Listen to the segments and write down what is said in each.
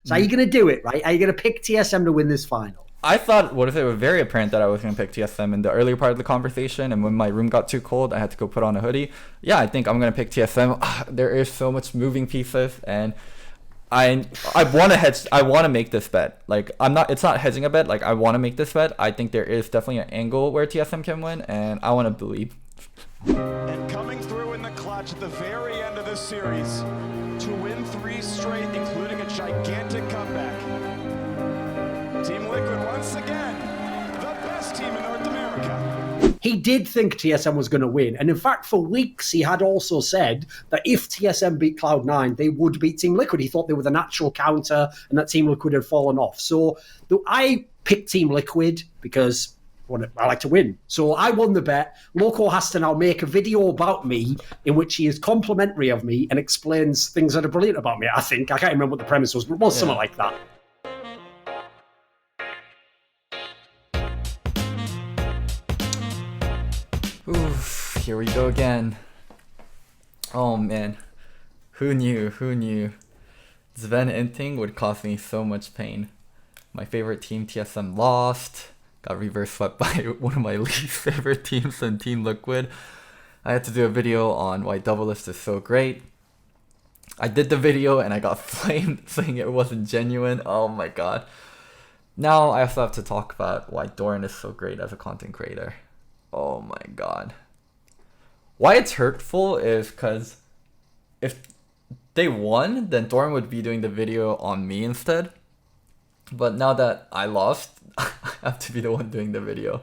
So are you going to do it, right? Are you going to pick TSM to win this final? I thought, what if it was very apparent that I was going to pick TSM in the earlier part of the conversation, and when my room got too cold, I had to go put on a hoodie. Yeah, I think I'm going to pick TSM. There is so much moving pieces, and I want to hedge. I want to make this bet. Like, it's not hedging a bet. Like, I want to make this bet. I think there is definitely an angle where TSM can win, and I want to believe. And coming through in the clutch at the very end of this series to win 3 straight, including a gigantic comeback. Team Liquid once again, the best team in North America. He did think TSM was going to win. And in fact, for weeks, he had also said that if TSM beat Cloud9, they would beat Team Liquid. He thought they were the natural counter and that Team Liquid had fallen off. So I picked Team Liquid because I like to win. So I won the bet. Loco has to now make a video about me in which he is complimentary of me and explains things that are brilliant about me, I think. I can't remember what the premise was, but it was something like that. Oof, here we go again. Oh man, who knew? Sven Inting would cause me so much pain. My favorite team, TSM, lost. Got reverse swept by one of my least favorite teams in Team Liquid. I had to do a video on why Doublelist is so great. I did the video and I got flamed saying it wasn't genuine. Oh my god. Now I also have to talk about why Thorin is so great as a content creator. Oh my god. Why it's hurtful is because if they won, then Thorin would be doing the video on me instead. But now that I lost, I have to be the one doing the video.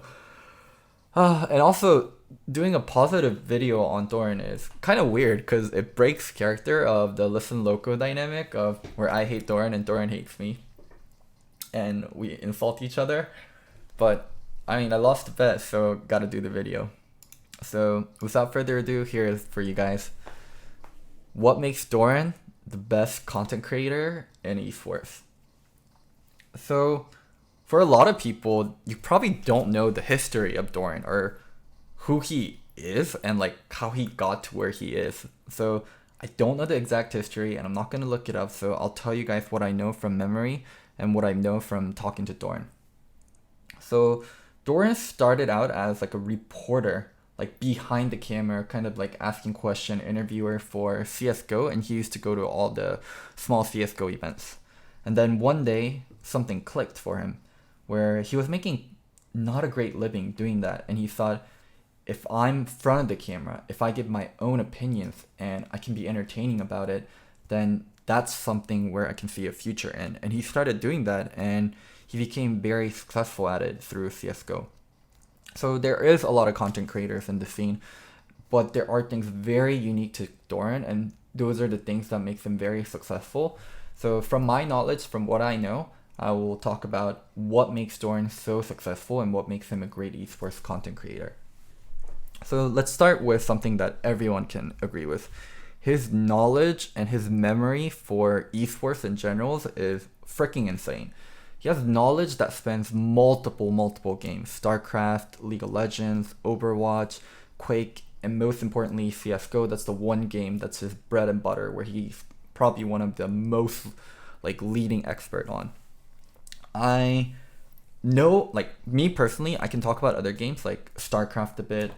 And also, doing a positive video on Thorin is kind of weird because it breaks character of the Listen Loco dynamic of where I hate Thorin and Thorin hates me. And we insult each other. But I mean, I lost the bet, so gotta do the video. So without further ado, here is for you guys. What makes Thorin the best content creator in esports? So for a lot of people, you probably don't know the history of Thorin or who he is and like how he got to where he is. So I don't know the exact history and I'm not gonna look it up. So I'll tell you guys what I know from memory and what I know from talking to Thorin. So Thorin started out as like a reporter, like behind the camera, kind of like asking question, interviewer for CSGO, and he used to go to all the small CSGO events. And then one day, something clicked for him, where he was making not a great living doing that, and he thought, if I'm in front of the camera, if I give my own opinions and I can be entertaining about it, then that's something where I can see a future in. And he started doing that, and he became very successful at it through CSGO. So there is a lot of content creators in the scene, but there are things very unique to Thorin, and those are the things that make them very successful. So from my knowledge, from what I know, I will talk about what makes Thorin so successful and what makes him a great esports content creator. So let's start with something that everyone can agree with. His knowledge and his memory for esports in general is freaking insane. He has knowledge that spans multiple games. StarCraft, League of Legends, Overwatch, Quake, and most importantly CSGO. That's the one game that's his bread and butter, where he's probably one of the most like leading expert on. I know, like me personally, I can talk about other games like StarCraft a bit,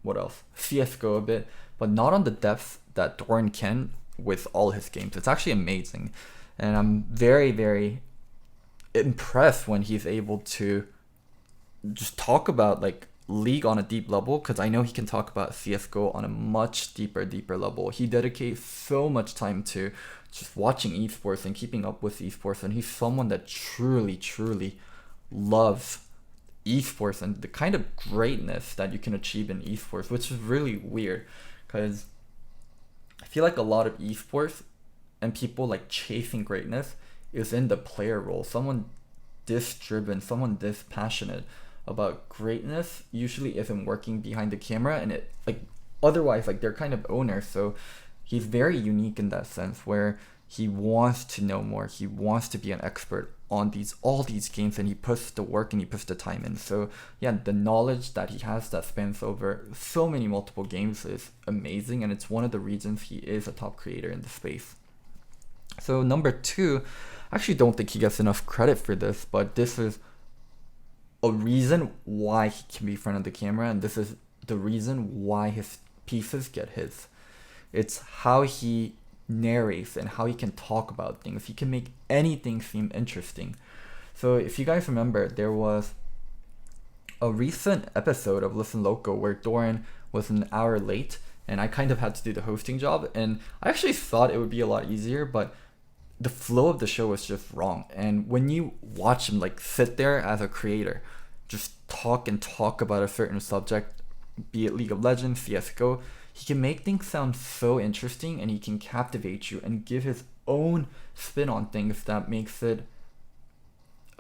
what else? CSGO a bit, but not on the depth that Thorin can with all his games. It's actually amazing. And I'm very impressed when he's able to just talk about like League on a deep level, because I know he can talk about CSGO on a much deeper level. He dedicates so much time to just watching esports and keeping up with esports, and he's someone that truly loves esports and the kind of greatness that you can achieve in esports, which is really weird because I feel like a lot of esports and people like chasing greatness is in the player role. Someone this driven, someone this passionate about greatness usually isn't working behind the camera, and it like otherwise like they're kind of owners. So he's very unique in that sense, where he wants to know more, he wants to be an expert on all these games, and he puts the work and he puts the time in. So yeah, the knowledge that he has that spans over so many multiple games is amazing, and it's one of the reasons he is a top creator in the space. So number 2, I actually don't think he gets enough credit for this, but this is a reason why he can be in front of the camera, and this is the reason why his pieces get hits. It's how he narrates and how he can talk about things. He can make anything seem interesting. So if you guys remember, there was a recent episode of Listen Loco where Thorin was an hour late, and I kind of had to do the hosting job, and I actually thought it would be a lot easier, but the flow of the show was just wrong. And when you watch him like sit there as a creator, just talk and talk about a certain subject, be it League of Legends, CSGO, he can make things sound so interesting, and he can captivate you and give his own spin on things that makes it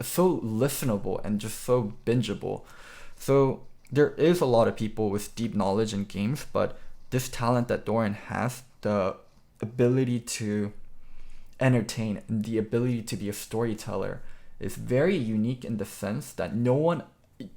so listenable and just so bingeable. So there is a lot of people with deep knowledge in games, but this talent that Thorin has, the ability to entertain and the ability to be a storyteller, is very unique in the sense that no one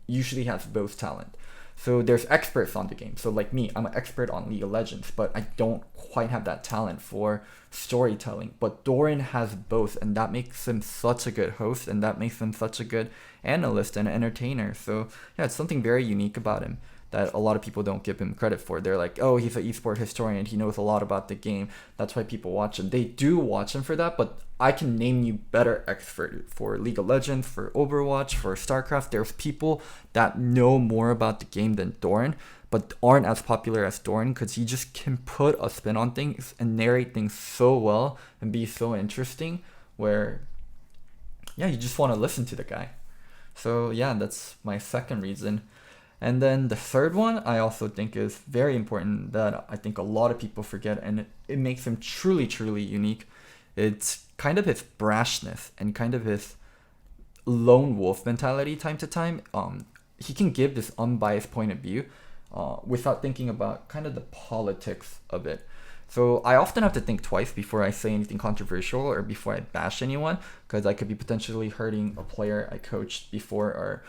usually has both talent. So there's experts on the game. So like me, I'm an expert on League of Legends, but I don't quite have that talent for storytelling. But Thorin has both, and that makes him such a good host, and that makes him such a good analyst and entertainer. So yeah, it's something very unique about him that a lot of people don't give him credit for. They're like, oh, he's an esports historian, he knows a lot about the game, that's why people watch him. They do watch him for that, but I can name you better experts for League of Legends, for Overwatch, for StarCraft. There's people that know more about the game than Thorin, but aren't as popular as Thorin because he just can put a spin on things and narrate things so well and be so interesting where, yeah, you just want to listen to the guy. So yeah, that's my second reason. And then the third one I also think is very important that I think a lot of people forget, and it makes him truly, truly unique. It's kind of his brashness and kind of his lone wolf mentality time to time. He can give this unbiased point of view without thinking about kind of the politics of it. So I often have to think twice before I say anything controversial or before I bash anyone, because I could be potentially hurting a player I coached before or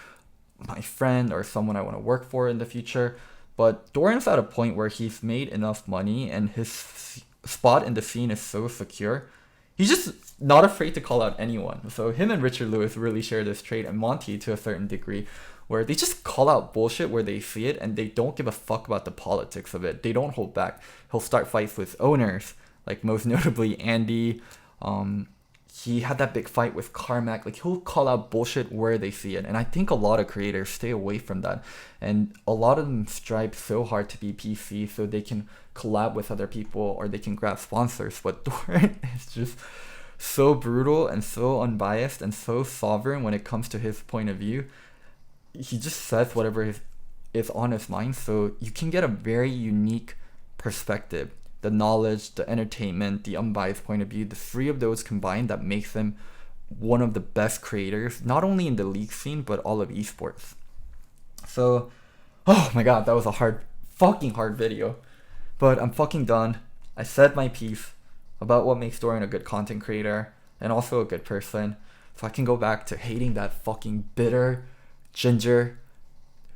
my friend or someone I want to work for in the future. But Thorin's at a point where he's made enough money and his spot in the scene is so secure. He's just not afraid to call out anyone. So him and Richard Lewis really share this trait, and Monty to a certain degree, where they just call out bullshit where they see it and they don't give a fuck about the politics of it. They don't hold back. He'll start fights with owners, like most notably Andy. He had that big fight with Carmack. Like, he'll call out bullshit where they see it. And I think a lot of creators stay away from that. And a lot of them strive so hard to be PC so they can collab with other people or they can grab sponsors. But Thorin is just so brutal and so unbiased and so sovereign when it comes to his point of view. He just says whatever is on his mind. So you can get a very unique perspective. The knowledge, the entertainment, the unbiased point of view, the three of those combined that makes him one of the best creators, not only in the league scene, but all of esports. So, oh my god, that was a fucking hard video. But I'm fucking done. I said my piece about what makes Thorin a good content creator and also a good person. So I can go back to hating that fucking bitter ginger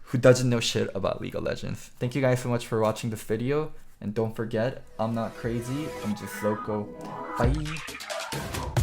who doesn't know shit about League of Legends. Thank you guys so much for watching this video. And don't forget, I'm not crazy, I'm just loco. Bye.